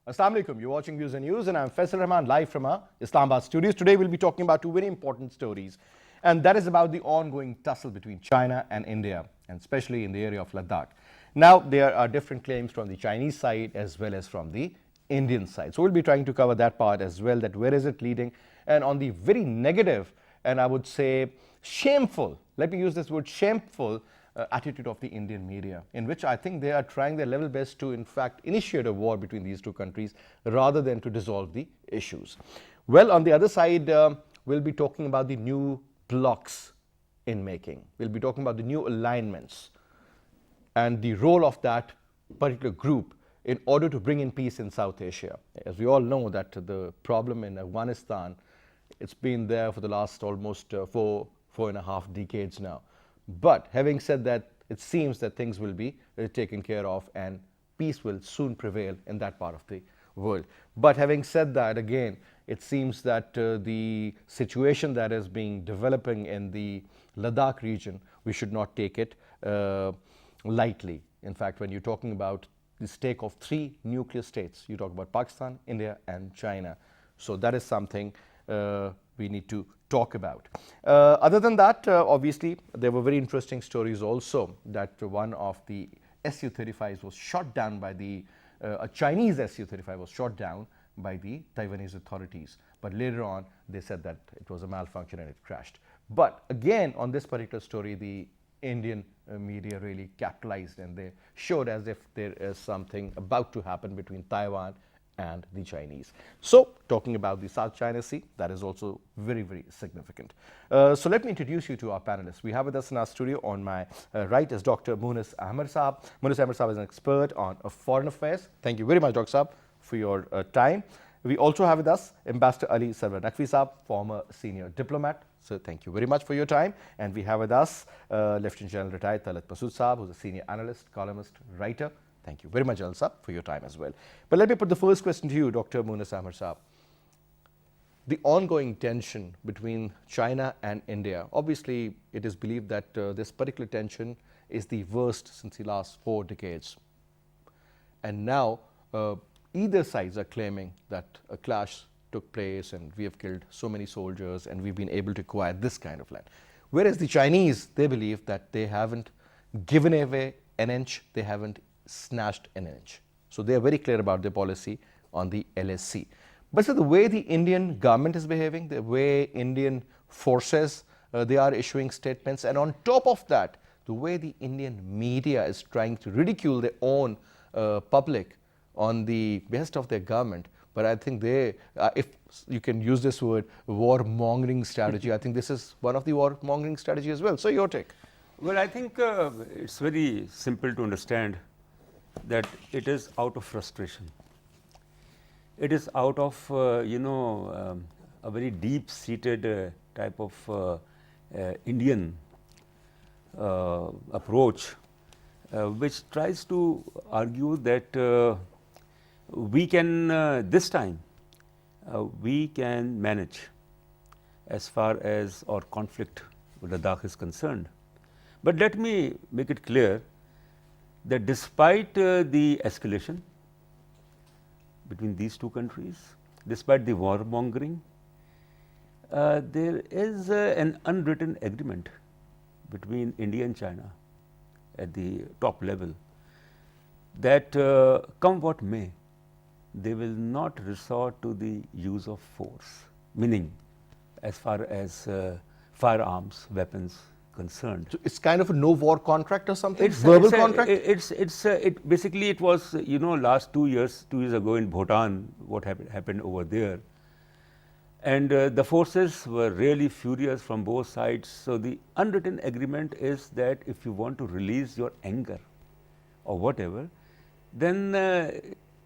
Assalamu alaikum. You're watching Views and News, and I'm Faisal Rahman live from our Islamabad studios. Today, we'll be talking about two very important stories, and that is about the ongoing tussle between China and India, and especially in the area of Ladakh. Now, there are different claims from the Chinese side as well as from the Indian side. So, we'll be trying to cover that part as well, that where is it leading, and on the very negative, and I would say shameful, let me use this word shameful, attitude of the Indian media, in which I think they are trying their level best to, in fact, initiate a war between these two countries rather than to dissolve the issues. Well, on the other side, we'll be talking about the new blocks in making. We'll be talking about the new alignments and the role of that particular group in order to bring in peace in South Asia. As we all know that the problem in Afghanistan, it's been there for the last almost four and a half decades now. But having said that, it seems that things will be taken care of and peace will soon prevail in that part of the world. But having said that, again, it seems that the situation that is being developing in the Ladakh region, we should not take it lightly. In fact, when you're talking about the stake of three nuclear states, you talk about Pakistan, India, and China. So that is something we need to talk about. Other than that, obviously, there were very interesting stories also that one of the Su-35s was shot down by the, a Chinese Su-35 was shot down by the Taiwanese authorities. But later on, they said that it was a malfunction and it crashed. But again, on this particular story, the Indian media really capitalized and they showed as if there is something about to happen between Taiwan and the Chinese. So, talking about the South China Sea, that is also very, very significant. So, let me introduce you to our panelists. We have with us in our studio on my right is Dr. Munis Ahmed Saab. Munis Ahmed Saab is an expert on foreign affairs. Thank you very much, Dr. Saab, for your time. We also have with us Ambassador Ali Sarwar Naqvi Saab, former senior diplomat. So, thank you very much for your time. And we have with us Lieutenant General retired Talat Masood Saab, who is a senior analyst, columnist, writer. Thank you very much, Al Saab, for your time as well. But let me put the first question to you, Dr. Munis Ahmed Saab. The ongoing tension between China and India, obviously, it is believed that this particular tension is the worst since the last 4 decades. And now, either sides are claiming that a clash took place and we have killed so many soldiers and we've been able to acquire this kind of land. Whereas the Chinese, they believe that they haven't given away an inch, they haven't snatched an inch. So they are very clear about their policy on the LSC. But so the way the Indian government is behaving, the way Indian forces, they are issuing statements, and on top of that, the way the Indian media is trying to ridicule their own public on the behest of their government. But I think they, if you can use this word, warmongering strategy, I think this is one of the warmongering strategy as well. So your take. Well, I think it's very simple to understand that it is out of frustration. It is out of, a very deep-seated type of Indian approach, which tries to argue that we can, this time, we can manage as far as our conflict with Ladakh is concerned. But let me make it clear that despite the escalation between these two countries, despite the warmongering, there is an unwritten agreement between India and China at the top level that come what may, they will not resort to the use of force, meaning as far as firearms, weapons concerned. So it's kind of a no war contract or something? It's verbal contract? It basically it was, last 2 years ago in Bhutan, what happened over there. And the forces were really furious from both sides. So the unwritten agreement is that if you want to release your anger or whatever, then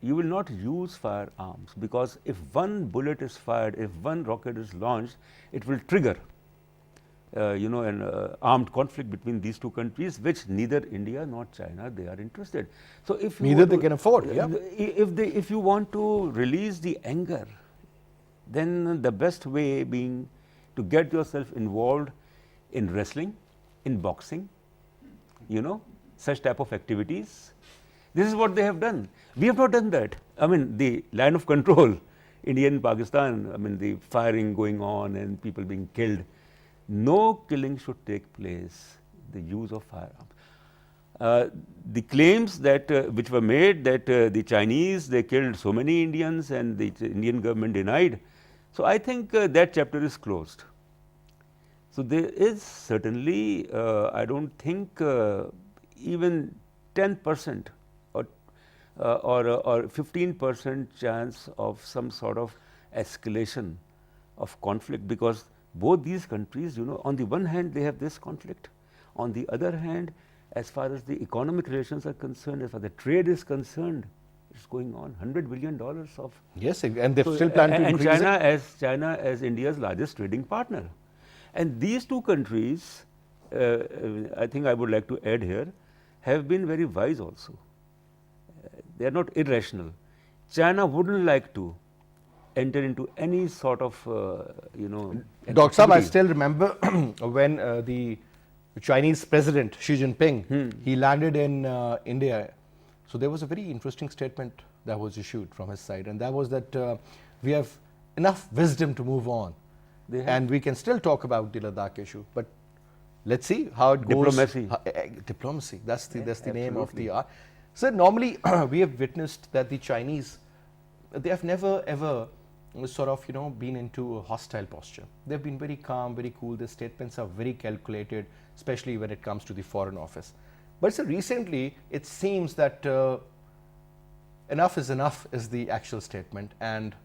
you will not use firearms, because if one bullet is fired, if one rocket is launched, it will trigger an armed conflict between these two countries, which neither India nor China, they are interested. So if neither they can afford, yeah. If you want to release the anger, then the best way being to get yourself involved in wrestling, in boxing, such type of activities, This is what they have done. We have not done that. I mean, the line of control, India and Pakistan, I mean, the firing going on and people being killed. No killing should take place, the use of firearms. The claims that which were made that the Chinese, they killed so many Indians and the Indian government denied. So I think that chapter is closed. So there is certainly, I don't think even 10% or 15% chance of some sort of escalation of conflict, because both these countries, you know, on the one hand they have this conflict, on the other hand, as far as the economic relations are concerned, as far as the trade is concerned, it's going on $100 billion of. Yes, and they So, still plan to and increase China as India's largest trading partner, and these two countries, I think I would like to add here, have been very wise also. They are not irrational. China wouldn't like to enter into any sort of you know. it. Dr. Saab, I activity. still remember when the Chinese President Xi Jinping, he landed in India. So there was a very interesting statement that was issued from his side, and that was that we have enough wisdom to move on, They have. and we can still talk about the Ladakh issue. But let's see how it goes. Diplomacy. Diplomacy. That's the name of absolutely. the art. So normally we have witnessed that the Chinese, they have never ever sort of, you know, been into a hostile posture. They've been very calm, very cool. Their statements are very calculated, especially when it comes to the Foreign Office. But so recently, it seems that enough is the actual statement, and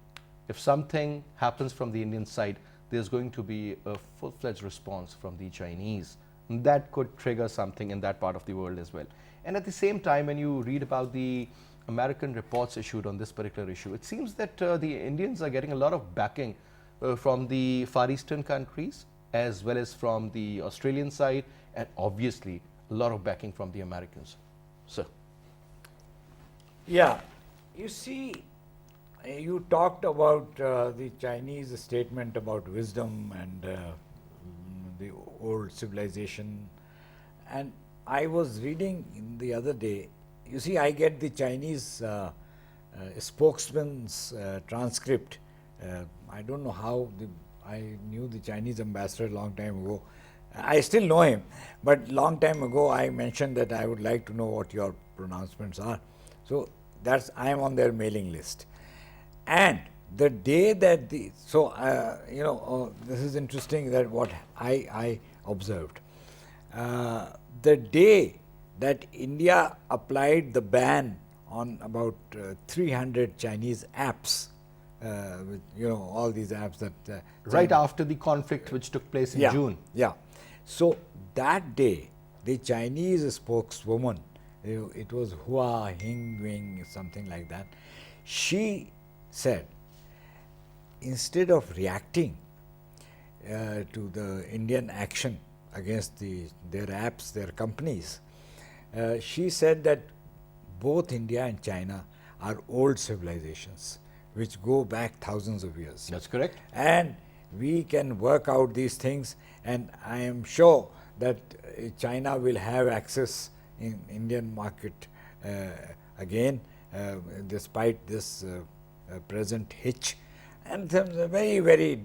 if something happens from the Indian side, there's going to be a full-fledged response from the Chinese. That could trigger something in that part of the world as well. And at the same time, when you read about the American reports issued on this particular issue, it seems that the Indians are getting a lot of backing from the Far Eastern countries, as well as from the Australian side, and obviously a lot of backing from the Americans. So, Yeah, you see, you talked about the Chinese statement about wisdom and the old civilization, and I was reading in the other day. You see, I get the Chinese spokesman's transcript. I don't know how I knew the Chinese ambassador a long time ago. I still know him, but long time ago I mentioned that I would like to know what your pronouncements are. So that's I am on their mailing list. And the day that the you know, this is interesting that what I observed. The day that India applied the ban on about 300 Chinese apps, with, you know, all these apps that right China- after the conflict which took place in yeah, June. Yeah. So that day, the Chinese spokeswoman, it was Hua Hingwing, something like that, she said, instead of reacting to the Indian action against their apps, their companies, she said that both India and China are old civilizations which go back thousands of years. That's correct. And we can work out these things, and I am sure that China will have access in Indian market again, despite this present hitch. And there's a very, very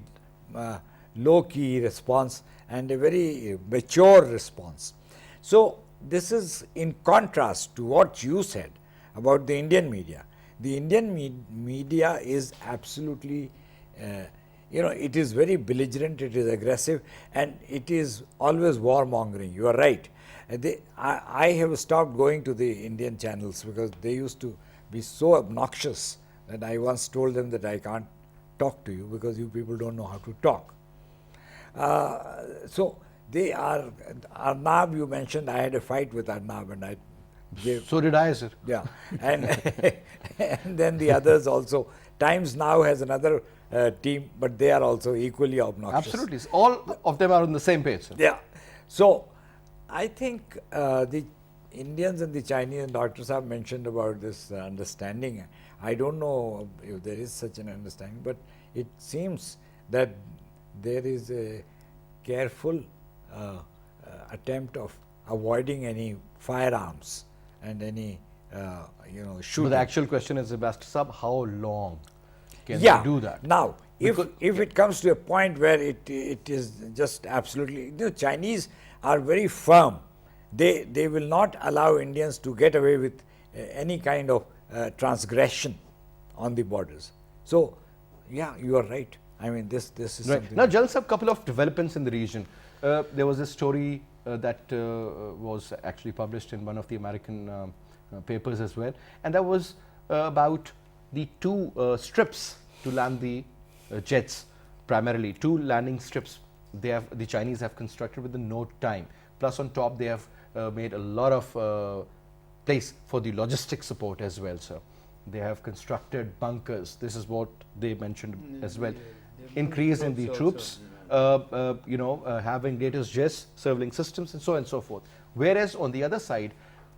low-key response and a very mature response. So this is in contrast to what you said about the Indian media. The Indian media is absolutely, you know, it is very belligerent, it is aggressive, and it is always warmongering. You are right. I have stopped going to the Indian channels because they used to be so obnoxious that I once told them that I can't talk to you because you people don't know how to talk. So they are, Arnab, you mentioned I had a fight with Arnab, and I gave. So did I, sir. Yeah, and and then the others also. Times Now has another team, but they are also equally obnoxious. Absolutely. All of them are on the same page, sir. Yeah. So I think the Indians and the Chinese, and Dr. Saab mentioned about this understanding. I don't know if there is such an understanding, but it seems that there is a careful attempt of avoiding any firearms and any But shooting. the actual question is, Ambassador Saab, how long can Yeah. they do that? Now, Because- if it comes to a point where it is just absolutely, the Chinese are very firm. They will not allow Indians to get away with any kind of transgression on the borders. So, yeah, you are right. I mean, this is Right. something. Now, Jalsa, a couple of developments in the region. There was a story that was actually published in one of the American papers as well, and that was about the two strips to land the jets, primarily two landing strips. The Chinese have constructed within no time. Plus, on top, they have made a lot of place for the logistic support as well, sir. They have constructed bunkers. This is what they mentioned as well. Increase in the troops, having latest jets, surveilling systems, and so on and so forth. Whereas on the other side,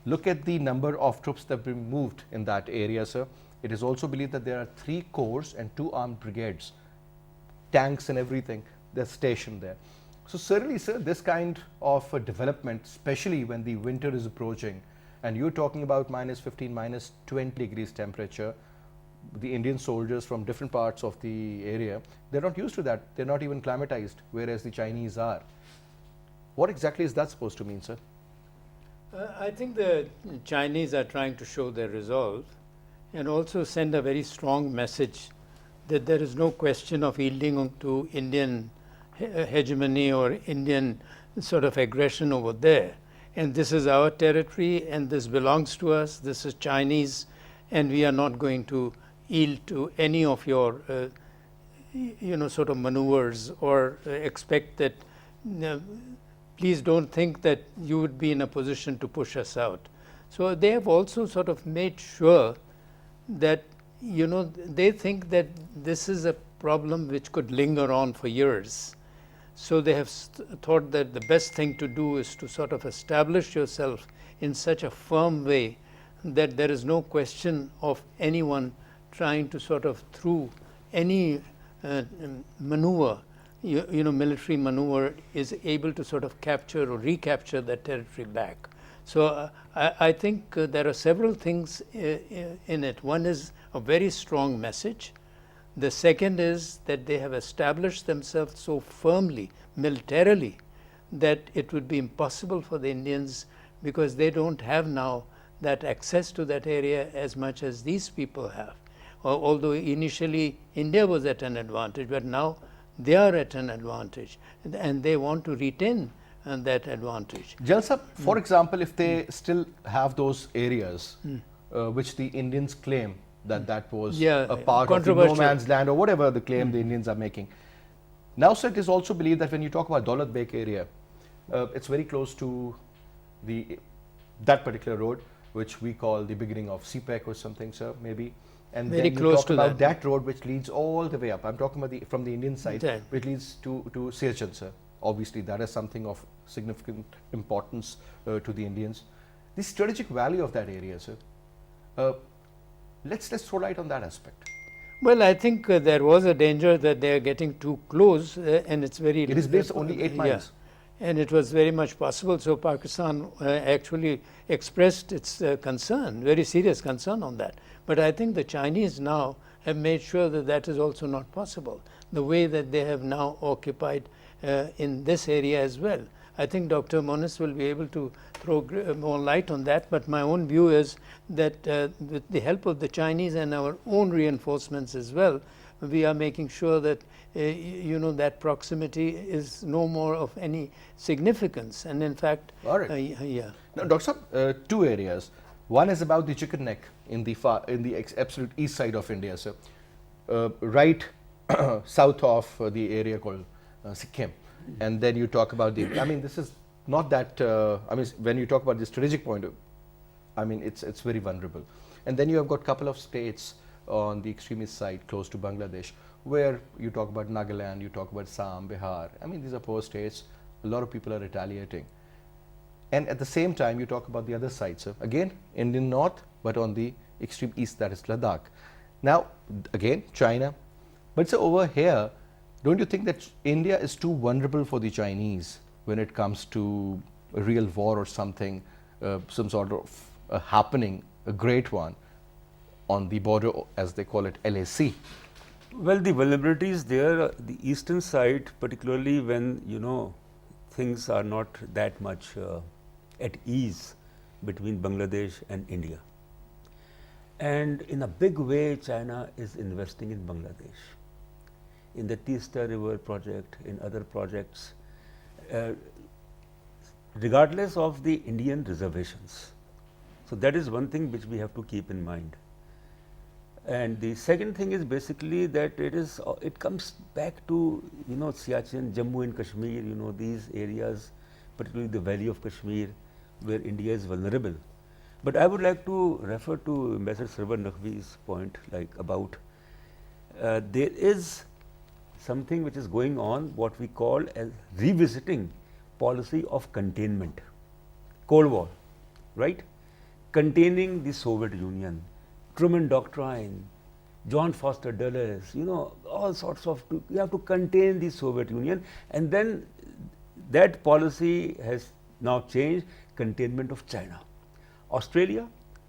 look at the number of troops that have been moved in that area, sir. It is also believed that there are 3 corps and 2 armed brigades, tanks and everything, they're stationed there. So certainly, sir, this kind of development, especially when the winter is approaching, and you're talking about -15, -20 degrees temperature, the Indian soldiers from different parts of the area, they're not used to that. They're not even climatized, whereas the Chinese are. What exactly is that supposed to mean, sir? I think the Chinese are trying to show their resolve and also send a very strong message that there is no question of yielding to Indian hegemony or Indian sort of aggression over there. And this is our territory and this belongs to us, this is Chinese, and we are not going to yield to any of your sort of maneuvers or expect that please don't think that you would be in a position to push us out. So they have also sort of made sure that they think that this is a problem which could linger on for years. So they have thought that the best thing to do is to sort of establish yourself in such a firm way that there is no question of anyone trying to sort of through any maneuver, military maneuver, is able to sort of capture or recapture that territory back. So I think there are several things in it. One is a very strong message. The second is that they have established themselves so firmly militarily that it would be impossible for the Indians, because they don't have now that access to that area as much as these people have. Although initially India was at an advantage, but now they are at an advantage and they want to retain that advantage. Jalsa, for example, if they still have those areas which the Indians claim that was a part of the no man's land or whatever the claim the Indians are making. Now, sir, it is also believed that when you talk about Daulat Beg area, it's very close to that particular road, which we call the beginning of CPEC or something, sir, maybe. And very then close you talk to about that road which leads all the way up. I'm talking about from the Indian side, Okay. which leads to Siachen, sir. Obviously, that is something of significant importance to the Indians. The strategic value of that area, sir. Let's throw light on that aspect. Well, I think there was a danger that they are getting too close, and it's very. It is based only 8 miles. Yeah, and it was very much possible. So Pakistan actually expressed its concern, very serious concern on that. But I think the Chinese now have made sure that that is also not possible. The way that they have now occupied in this area as well. I think Dr. Monis will be able to throw more light on that, but my own view is that with the help of the Chinese and our own reinforcements as well, we are making sure that that proximity is no more of any significance. And in fact, All right. yeah. Now, Dr. Saab, 2 areas. One is about the Chicken Neck in the absolute east side of India, sir. Right south of the area called Sikkim. And then you talk about this is not that, when you talk about the strategic point of, it's very vulnerable. And then you have got a couple of states on the extremist side close to Bangladesh, where you talk about Nagaland, you talk about Assam, Bihar. These are poor states. A lot of people are retaliating. And at the same time, you talk about the other side, sir. Again, Indian north, but on the extreme east, that is Ladakh. Now, again, China. But sir, over here, don't you think that India is too vulnerable for the Chinese when it comes to a real war or something, some sort of happening a great one, on the border, as they call it, LAC. Well, the vulnerabilities there, the eastern side, particularly when things are not that much at ease between Bangladesh and India. And in a big way, China is investing in Bangladesh, in the Teesta River project, in other projects, regardless of the Indian reservations. So that is one thing which we have to keep in mind. And the second thing is basically that it comes back to Siachen, Jammu and Kashmir, these areas, particularly the valley of Kashmir, where India is vulnerable. But I would like to refer to Ambassador Sarwar Naqvi's point, about there is something which is going on, what we call as revisiting policy of containment, Cold War, right? Containing the Soviet Union, Truman Doctrine, John Foster Dulles, all sorts of, you have to contain the Soviet Union, and then that policy has now changed, containment of China, Australia,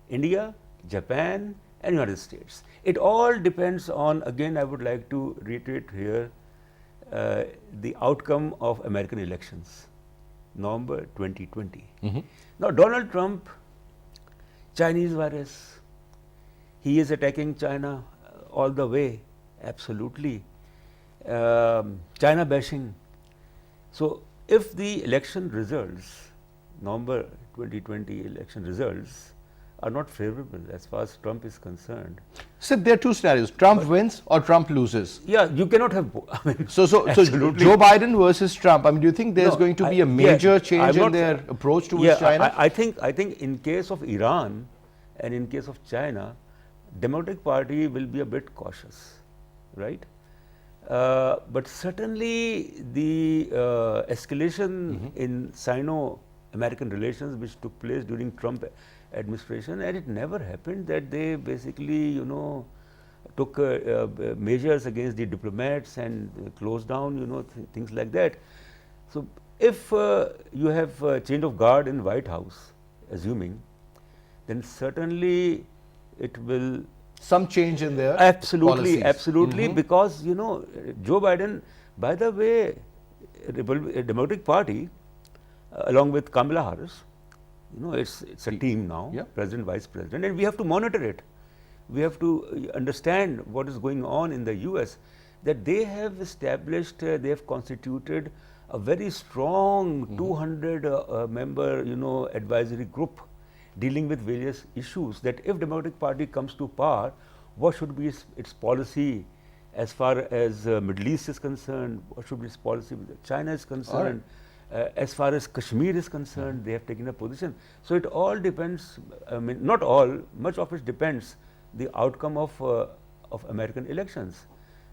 India, Japan and United States. It all depends on, again I would like to reiterate here, the outcome of American elections, November 2020. Now Donald Trump, Chinese virus, he is attacking China all the way, absolutely. China bashing. So if the election results, November 2020 election results, are not favorable as far as Trump is concerned. So there are two scenarios: Trump wins or Trump loses. Yeah, you cannot have. I mean, So absolutely. Joe Biden versus Trump. I mean, do you think there's No, going to be a major change in their approach towards yeah, China? I think in case of Iran and in case of China, Democratic Party will be a bit cautious, right? But certainly the escalation in Sino-American relations which took place during Trump administration, and it never happened that they basically took measures against the diplomats and closed down things like that. So if you have change of guard in White House, assuming, then certainly it will Some change in their absolutely policies. because Joe Biden, by the way, Democratic Party along with Kamala Harris, it's a team now, Yeah. president, vice president, and we have to monitor it. We have to understand what is going on in the US, that they have established, they have constituted a very strong 200 member advisory group dealing with various issues, that if Democratic Party comes to power, what should be its policy as far as Middle East is concerned, what should be its policy with China is concerned, as far as Kashmir is concerned, they have taken a position. So it all depends, I mean not all, much of it depends the outcome of American elections,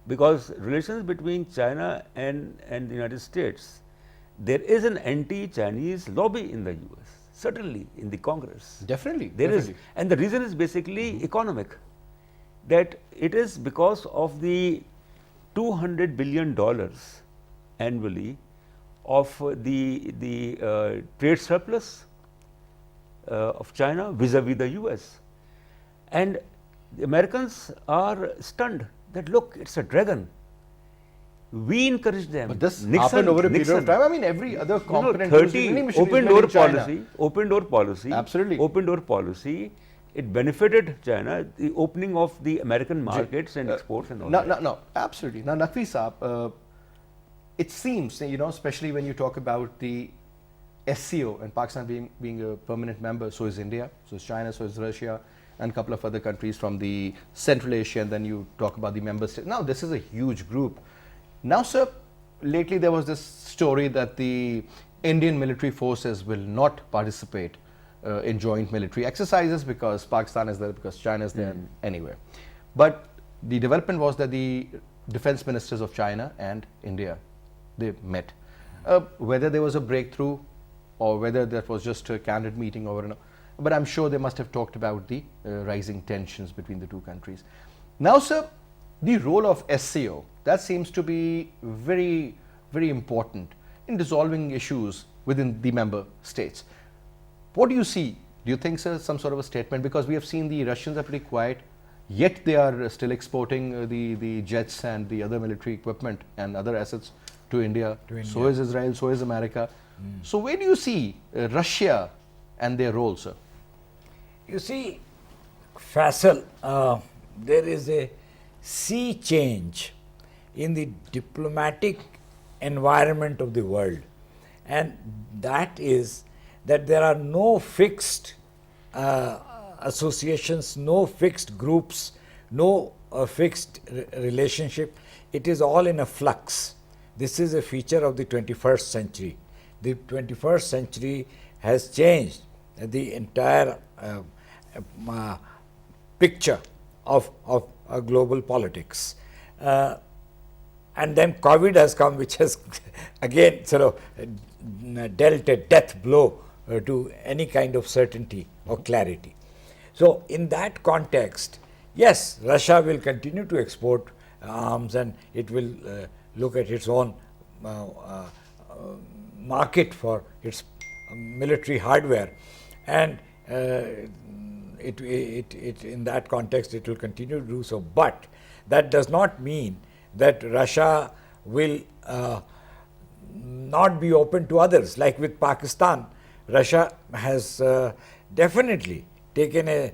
because relations between China and the United States, there is an anti-Chinese lobby in the US. Certainly in the Congress. Definitely. There is, definitely. and the reason is basically economic, that it is because of the $200 billion annually of the trade surplus of China vis-a-vis the US. And the Americans are stunned that look, it's a dragon. We encourage them. But this happened over a period of time. I mean, every other component 30 open door policy, Absolutely. open door policy, it benefited China, the opening of the American markets and exports and all that. No, absolutely. Now, Naqvi Saab, it seems, especially when you talk about the SCO and Pakistan being a permanent member, so is India, so is China, so is Russia, and a couple of other countries from the Central Asia, and then you talk about the member states. Now, this is a huge group. Now, sir, lately there was this story that the Indian military forces will not participate in joint military exercises because Pakistan is there, because China is there anyway. But the development was that the defense ministers of China and India, they met. Whether there was a breakthrough or whether that was just a candid meeting over, but I'm sure they must have talked about the rising tensions between the two countries. Now, sir, the role of SCO, that seems to be very, very important in resolving issues within the member states. What do you see Do you think, sir, some sort of a statement? Because we have seen the Russians are pretty quiet, yet they are still exporting the jets and the other military equipment and other assets to India. So is Israel, so is America. So where do you see Russia and their role, sir? You see, Faisal, there is a sea change in the diplomatic environment of the world, and that is that there are no fixed associations, no fixed groups, no fixed relationship. It is all in a flux. This is a feature of the 21st century. The 21st century has changed the entire picture of global politics. And then COVID has come, which has again sort of dealt a death blow to any kind of certainty or clarity. So in that context, yes, Russia will continue to export arms, and it will look at its own market for its military hardware, and in that context it will continue to do so. But that does not mean that Russia will not be open to others. Like with Pakistan, Russia has definitely taken a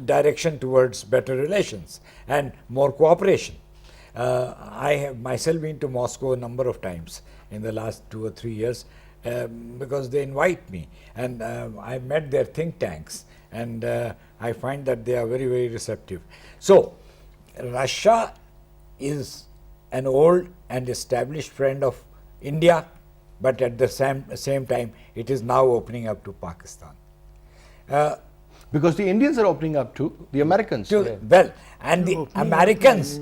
direction towards better relations and more cooperation. I have myself been to Moscow a number of times in the last 2 or 3 years because they invite me, and I met their think tanks, and I find that they are very, very receptive. So Russia is an old and established friend of India, but at the same time it is now opening up to Pakistan. Because the Indians are opening up to the Americans. Well, and the Americans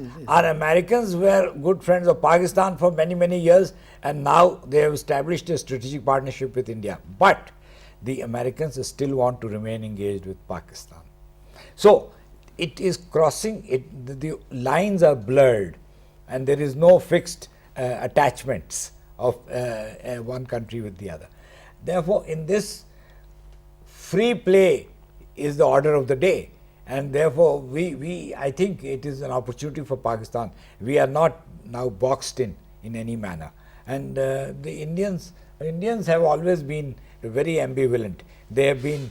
were good friends of Pakistan for many, many years, and now they have established a strategic partnership with India. But the Americans still want to remain engaged with Pakistan. So it is crossing, the lines are blurred, and there is no fixed attachments of one country with the other. Therefore, in this, free play is the order of the day, and therefore I think it is an opportunity for Pakistan. We are not now boxed in any manner, and the Indians have always been very ambivalent. They have been,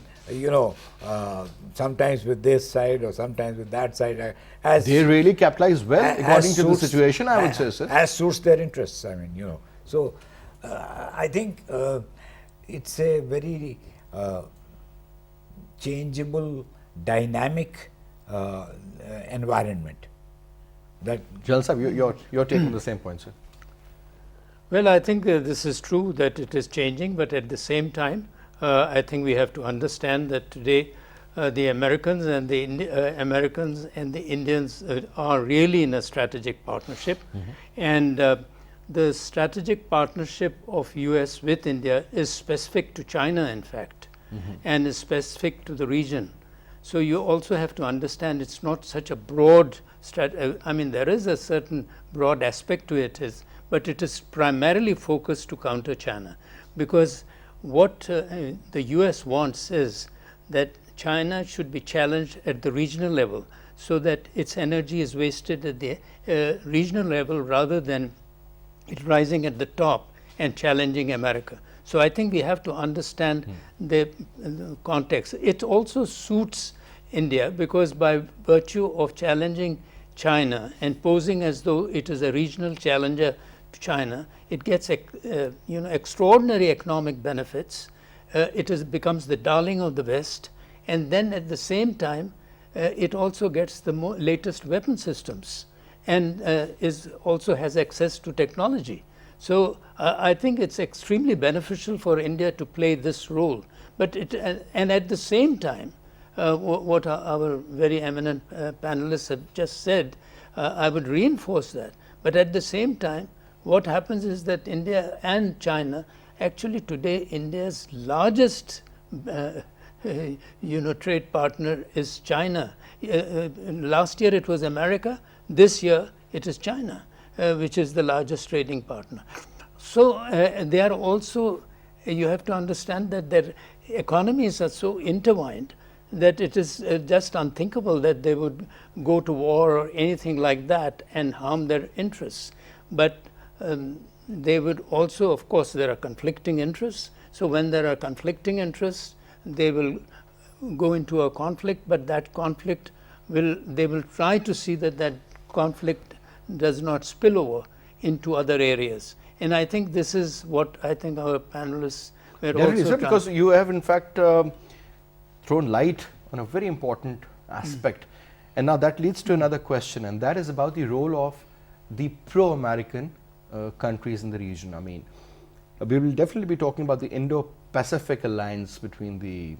sometimes with this side or sometimes with that side. As they really capitalize well according to the situation, I would say, sir. As suits their interests, I mean, So I think it's a very changeable, dynamic environment. That Jalal Sahib, you're taking the same point, sir. Well, I think this is true that it is changing, but at the same time, I think we have to understand that today the Americans and the Indians are really in a strategic partnership, and the strategic partnership of US with India is specific to China, in fact, and is specific to the region. So you also have to understand it's not such a broad I mean, there is a certain broad aspect to it, but it is primarily focused to counter China, because what the US wants is that China should be challenged at the regional level, so that its energy is wasted at the regional level rather than it rising at the top and challenging America. So I think we have to understand the context. It also suits India because by virtue of challenging China and posing as though it is a regional challenger to China, it gets extraordinary economic benefits. It becomes the darling of the West, and then at the same time it also gets the latest weapon systems, and also has access to technology. So I think it's extremely beneficial for India to play this role. But and at the same time, what our very eminent panelists have just said, I would reinforce that. But at the same time, what happens is that India and China, actually today India's largest trade partner is China. Last year it was America. This year it is China, which is the largest trading partner. So they are also, you have to understand that economies are so intertwined that it is just unthinkable that they would go to war or anything like that and harm their interests. But they would also, of course, there are conflicting interests. So when there are conflicting interests, they will go into a conflict, but that conflict they will try to see that that conflict does not spill over into other areas. And I think this is what I think our panelists were Definitely, also sir, trying. because you have in fact thrown light on a very important aspect. And now that leads to another question, and that is about the role of the pro-American countries in the region. I mean, we will definitely be talking about the Indo-Pacific alliance between the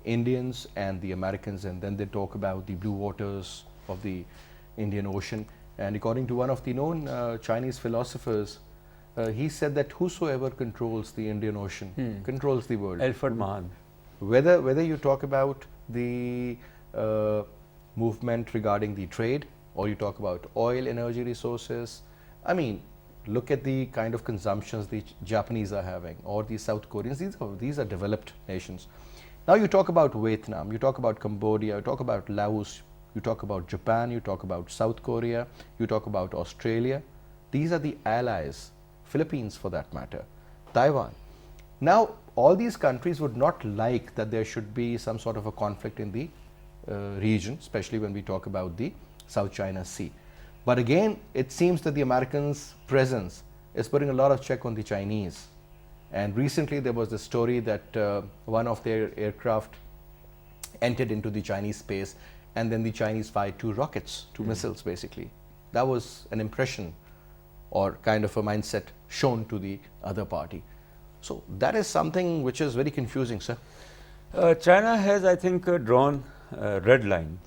Indians and the Americans, and then they talk about the blue waters of the Indian Ocean. And according to one of the known Chinese philosophers, he said that whosoever controls the Indian Ocean controls the world. Alfred Mahan. Whether you talk about the movement regarding the trade, or you talk about oil, energy resources, I mean, look at the kind of consumptions the Japanese are having, or the South Koreans. These are developed nations. Now you talk about Vietnam, you talk about Cambodia, you talk about Laos, you talk about Japan, you talk about South Korea, you talk about Australia. These are the allies, Philippines for that matter, Taiwan. Now all these countries would not like that there should be some sort of a conflict in the region, especially when we talk about the South China Sea. But again, it seems that the Americans' presence is putting a lot of check on the Chinese. And recently there was the story that one of their aircraft entered into the Chinese space, and then the Chinese fired 2 rockets, 2 missiles basically. That was an impression or kind of a mindset shown to the other party. So that is something which is very confusing, sir. China has, I think, drawn red lines.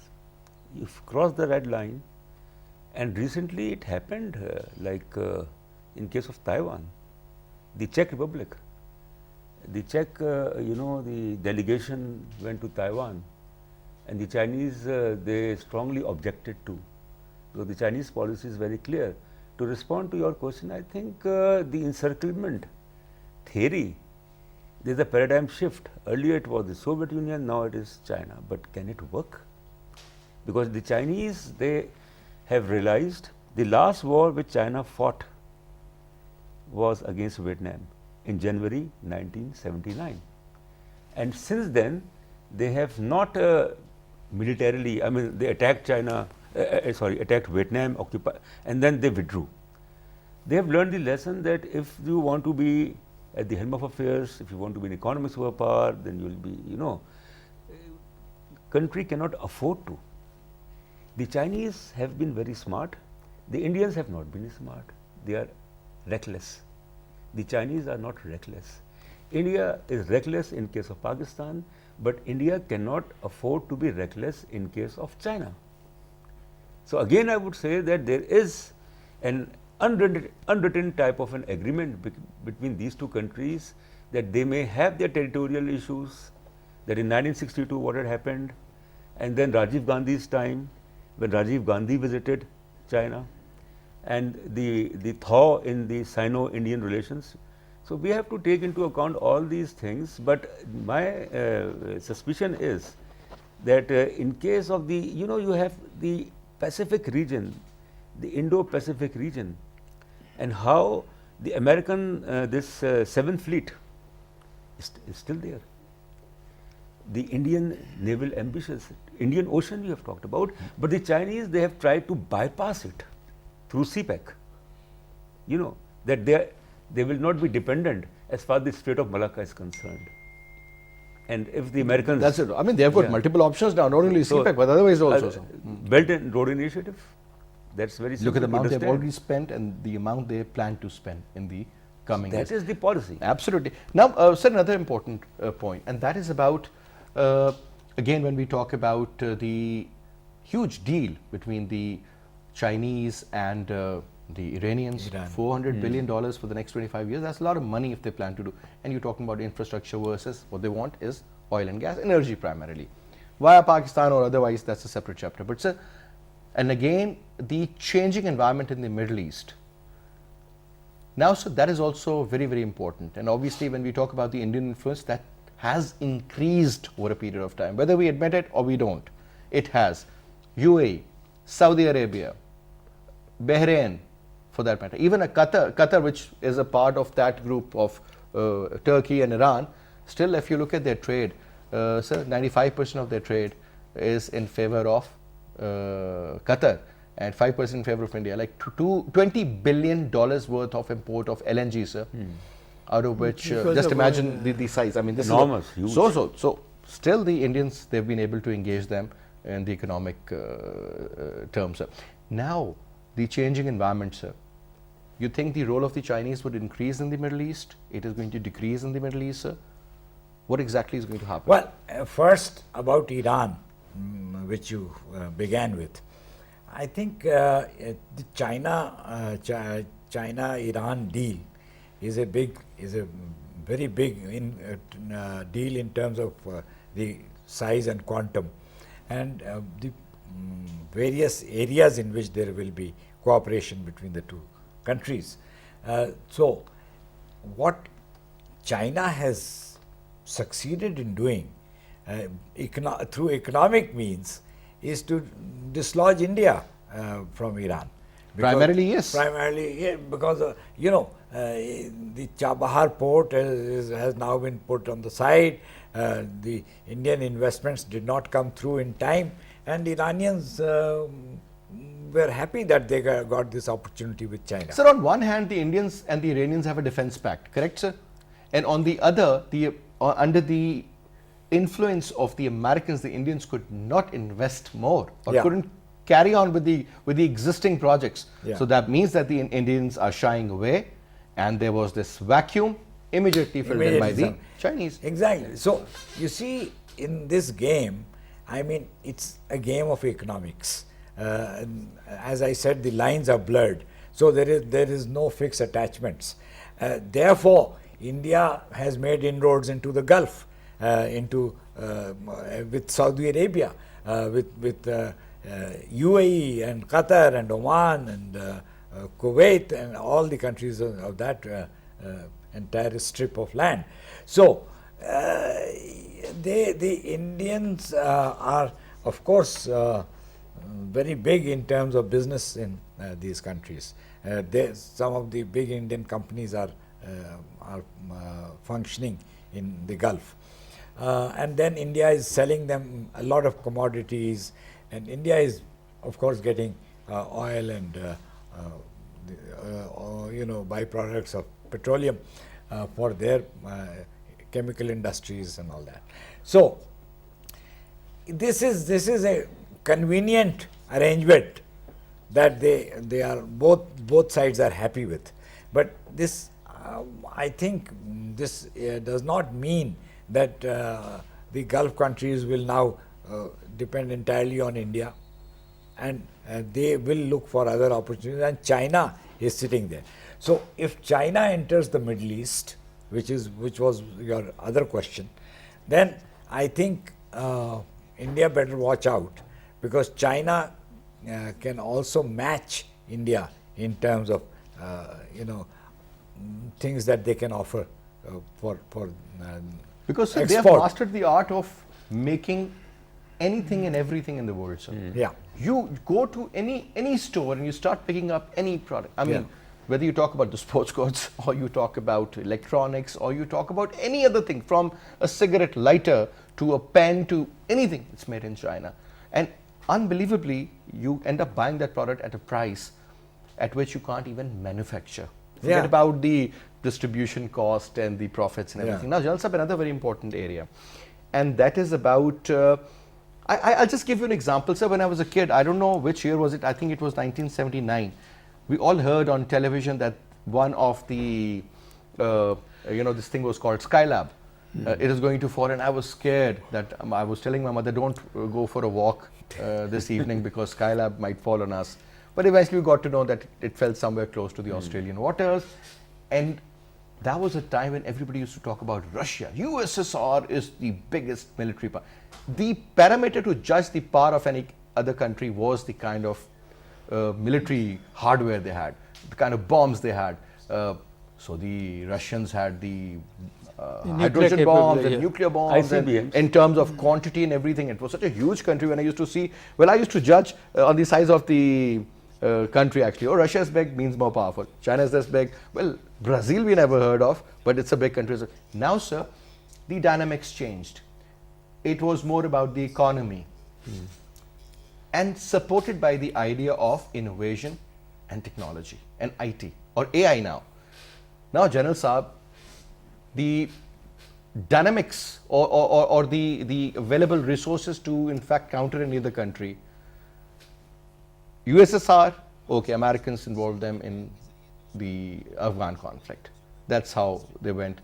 You've crossed the red line, and recently it happened, in case of Taiwan, the Czech Republic. The Czech, the delegation went to Taiwan, and the Chinese, they strongly objected to. So the Chinese policy is very clear. To respond to your question, I think the encirclement theory, there is a paradigm shift. Earlier it was the Soviet Union, now it is China. But can it work? Because the Chinese, they have realized the last war which China fought was against Vietnam in January 1979. And since then, they have not militarily, I mean, they attacked attacked Vietnam, and then they withdrew. They have learned the lesson that if you want to be at the helm of affairs, if you want to be an economic superpower, then you will be, country cannot afford to. The Chinese have been very smart. The Indians have not been smart. They are reckless. The Chinese are not reckless. India is reckless in case of Pakistan, but India cannot afford to be reckless in case of China. So again, I would say that there is an unwritten type of an agreement between these 2 countries, that they may have their territorial issues, that in 1962 what had happened, and then Rajiv Gandhi's time, when Rajiv Gandhi visited China, and the thaw in the Sino-Indian relations. So we have to take into account all these things, but my suspicion is that in case of the, you have the Pacific region, the Indo-Pacific region, and how the American, this 7th Fleet is still there. The Indian naval ambitions, Indian Ocean we have talked about, but the Chinese, they have tried to bypass it through CPEC. That they will not be dependent as far as the Strait of Malacca is concerned. And if the Americans... That's it. I mean, they have got multiple options now, not only CPEC, but otherwise also. Belt and Road Initiative, that's very simple. Look at the to amount they've understand. already spent and the amount they plan to spend in the coming years. That is the policy. Absolutely. Now, sir, another important point, and that is about, again, when we talk about the huge deal between the Chinese and the Iranians, Iran. $400 billion for the next 25 years. That's a lot of money if they plan to do. And you're talking about infrastructure versus what they want is oil and gas, energy primarily. Via Pakistan or otherwise, that's a separate chapter. But sir, and again, the changing environment in the Middle East. Now, so that is also very, very important. And obviously, when we talk about the Indian influence, that has increased over a period of time, whether we admit it or we don't. It has. UAE, Saudi Arabia, Bahrain, for that matter, even a Qatar, which is a part of that group of Turkey and Iran, still if you look at their trade, sir, 95% of their trade is in favor of Qatar and 5% in favor of India, like $20 billion worth of import of LNG, sir, out of which, Because just of imagine the size. I mean, this Enormous, is huge. so still the Indians, they've been able to engage them in the economic terms, sir. Now, the changing environment, sir, you think the role of the Chinese would increase in the Middle East? It is going to decrease in the Middle East, sir? What exactly is going to happen? Well, first about Iran, which you began with. I think the China-Iran deal is a very big deal in terms of the size and quantum, and the various areas in which there will be cooperation between the two countries. So, what China has succeeded in doing through economic means is to dislodge India from Iran. Primarily, yes. Primarily, yeah, because the Chabahar port has now been put on the side. The Indian investments did not come through in time, and Iranians were happy that they got this opportunity with China. Sir, on one hand, the Indians and the Iranians have a defense pact, correct, sir? And on the other, under the influence of the Americans, the Indians could not invest more or Yeah. couldn't carry on with the existing projects. Yeah. So that means that the Indians are shying away, and there was this vacuum immediately filled in by the Immediately, Chinese. Exactly. So, you see, in this game, I mean, it's a game of economics. As I said, the lines are blurred. So, there is no fixed attachments. Therefore, India has made inroads into the Gulf, with Saudi Arabia, with UAE and Qatar and Oman and Kuwait and all the countries of that entire strip of land. So, the Indians are, of course, very big in terms of business in these countries. Some of the big Indian companies are functioning in the Gulf. And then India is selling them a lot of commodities, and India is, of course, getting oil and byproducts of petroleum for their chemical industries and all that. So, this is a convenient arrangement that they are both sides are happy with. But this, I think, this does not mean that the Gulf countries will now depend entirely on India, and they will look for other opportunities, and China is sitting there. So, if China enters the Middle East, which was your other question, then I think India better watch out, because China can also match India in terms of things that they can offer for Because sir, they have export. mastered the art of making anything and everything in the world, sir. Yeah. You go to any store and you start picking up any product. I mean, Yeah. whether you talk about the sports goods or you talk about electronics or you talk about any other thing, from a cigarette lighter to a pen to anything, it's made in China. And unbelievably, you end up buying that product at a price at which you can't even manufacture. Forget Yeah. about the distribution cost and the profits and Yeah. everything. Now, Jalsab, another very important area, and that is about, I'll just give you an example, sir. When I was a kid, I don't know which year was it, I think it was 1979. We all heard on television that one of the, this thing was called Skylab. It is going to fall, and I was scared that I was telling my mother, don't go for a walk this evening because Skylab might fall on us. But eventually we got to know that it fell somewhere close to the Australian waters. And that was a time when everybody used to talk about Russia. USSR is the biggest military power. The parameter to judge the power of any other country was the kind of military hardware they had, the kind of bombs they had. So the Russians had the hydrogen bombs and yeah. nuclear bombs, and ICBMs. in terms of quantity and everything. It was such a huge country. When I used to see, well, I used to judge on the size of the country actually. Oh, Russia is big, means more powerful. China is this big. Well, Brazil we never heard of, but it's a big country. Now, sir, the dynamics changed. It was more about the economy and supported by the idea of innovation and technology and IT or AI now. Now, General Saab, the dynamics or the available resources to in fact counter any other country. USSR, okay, Americans involved them in the Afghan conflict. That's how they went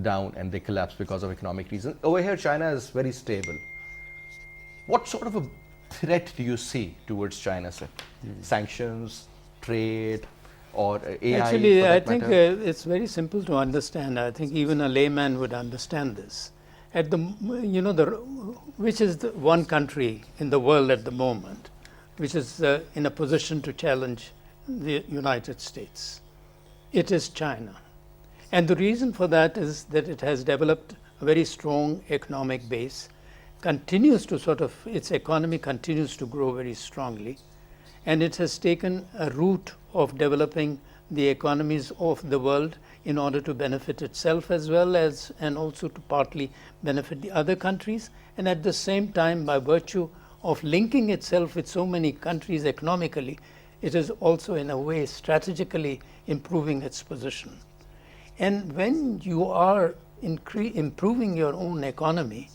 down and they collapsed because of economic reasons. Over here, China is very stable. What sort of a threat do you see towards China, sir? Sanctions, trade, or AI? Actually, for I that think matter? it's very simple to understand. I think even a layman would understand this. At the, which is the one country in the world at the moment, which is in a position to challenge the United States. It is China. And the reason for that is that it has developed a very strong economic base, continues to its economy continues to grow very strongly, and it has taken a route of developing the economies of the world in order to benefit itself as well as, and also to partly benefit the other countries, and at the same time, by virtue of linking itself with so many countries economically, it is also in a way strategically improving its position. And when you are improving your own economy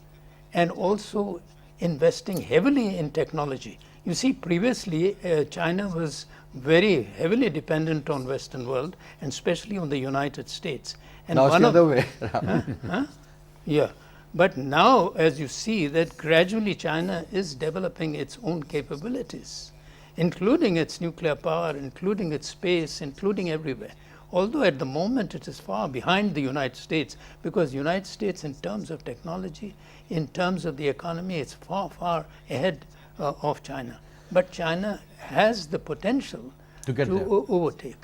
and also investing heavily in technology, you see previously China was very heavily dependent on Western world and especially on the United States. And Now it's the other way. Yeah, but now as you see that gradually China is developing its own capabilities, including its nuclear power, including its space, including everywhere. Although at the moment it is far behind the United States, because United States in terms of technology, in terms of the economy, it's far, far ahead of China. But China has the potential To get there. overtake.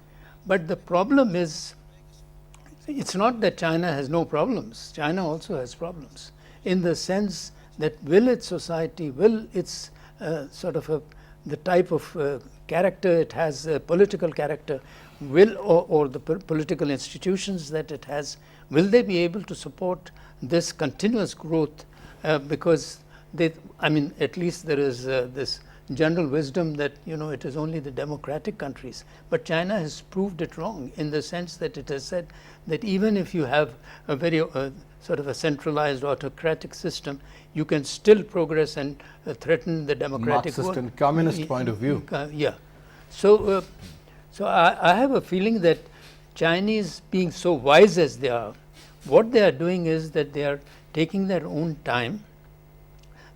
But the problem is, it's not that China has no problems. China also has problems in the sense that will its society, will its the type of character it has, political character, will or the political institutions that it has, will they be able to support this continuous growth? Because at least there is this general wisdom that it is only the democratic countries, but China has proved it wrong in the sense that it has said that even if you have a very sort of a centralized autocratic system, you can still progress and threaten the democratic Marxist and communist point of view. Yeah. So I have a feeling that Chinese, being so wise as they are, what they are doing is that they are taking their own time.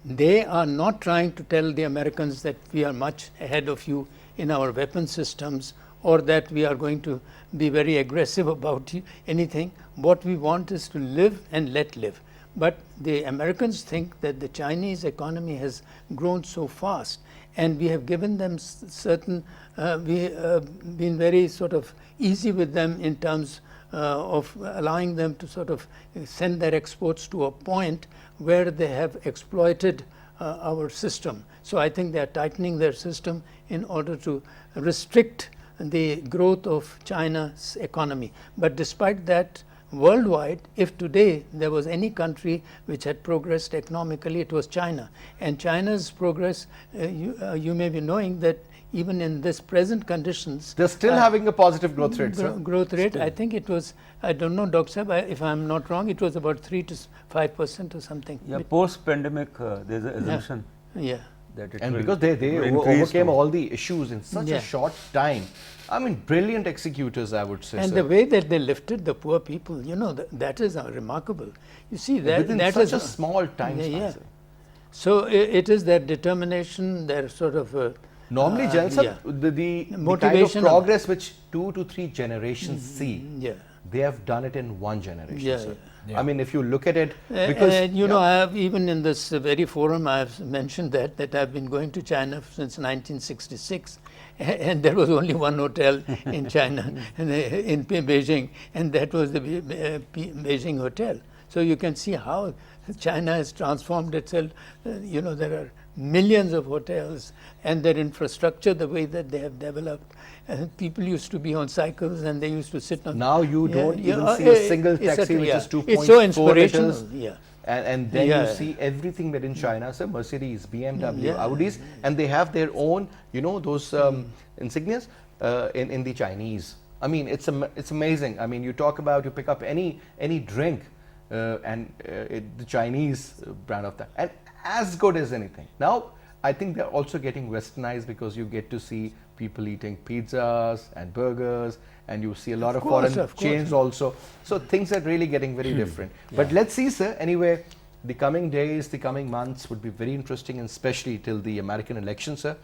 They are not trying to tell the Americans that we are much ahead of you in our weapon systems or that we are going to be very aggressive about anything. What we want is to live and let live. But the Americans think that the Chinese economy has grown so fast, and we have given them certain, been very sort of easy with them in terms of allowing them to sort of send their exports to a point where they have exploited our system. So I think they are tightening their system in order to restrict the growth of China's economy. But despite that, worldwide, if today there was any country which had progressed economically, it was China. And China's progress, you may be knowing that even in this present conditions, They're still having a positive growth rate, sir. growth rate, I think it was, I don't know, Dr. Saab, if I'm not wrong, it was about 3 to 5% or something. Yeah, post-pandemic, there's an assumption Yeah. that it And will because they increase overcame to- all the issues in such Yeah. a short time. I mean, brilliant executors, I would say, And sir. the way that they lifted the poor people, that is remarkable. You see, Within that such is a small time Yeah, span, yeah. sir. So it is their determination, their sort of Normally, Jan sir, yeah. the kind of Motivation of- progress which 2 to 3 generations see, yeah. they have done it in one generation, Yeah, sir. yeah. Yeah. I mean, if you look at it, because you know, I have even in this very forum, I have mentioned that I've been going to China since 1966, and there was only one hotel in China, in Beijing, and that was the Beijing hotel. So you can see how China has transformed itself. You know, there are millions of hotels, and their infrastructure, the way that they have developed. People used to be on cycles, and they used to sit on. now you Yeah, don't yeah, even see a single it's taxi which yeah. is 2.4 It's so inspirational. liters. Yeah. And then Yeah. you see everything made in China, so Mercedes, BMW, Yeah. Audis, and they have their own, you know, those insignias in the Chinese. I mean, it's amazing. I mean, you talk about, you pick up any drink, the Chinese brand of that, and as good as anything. Now, I think they're also getting westernized because you get to see people eating pizzas and burgers, and you see a lot of course, foreign of course. chains also. So things are really getting very different. But let's see, sir. Anyway, the coming days, the coming months would be very interesting, and especially till the American election, sir.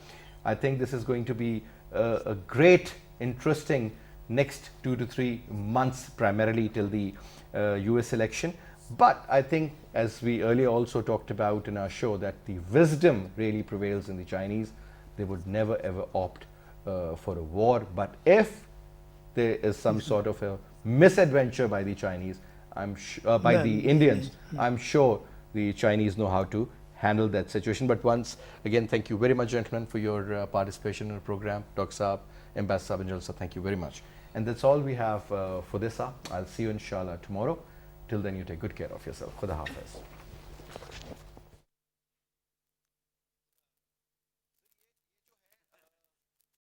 I think this is going to be a great, interesting next 2 to 3 months, primarily till the US election. But I think, as we earlier also talked about in our show, that the wisdom really prevails in the Chinese. They would never ever opt for a war. But if there is some sort of a misadventure by the Chinese, by the Indians, I'm sure the Chinese know how to handle that situation. But once again, thank you very much, gentlemen, for your participation in the program. Dr. Saab, Ambassador Saab and Jalsa, thank you very much. And that's all we have for this hour. I'll see you inshallah tomorrow. Till then, you take good care of yourself. Khuda Hafiz.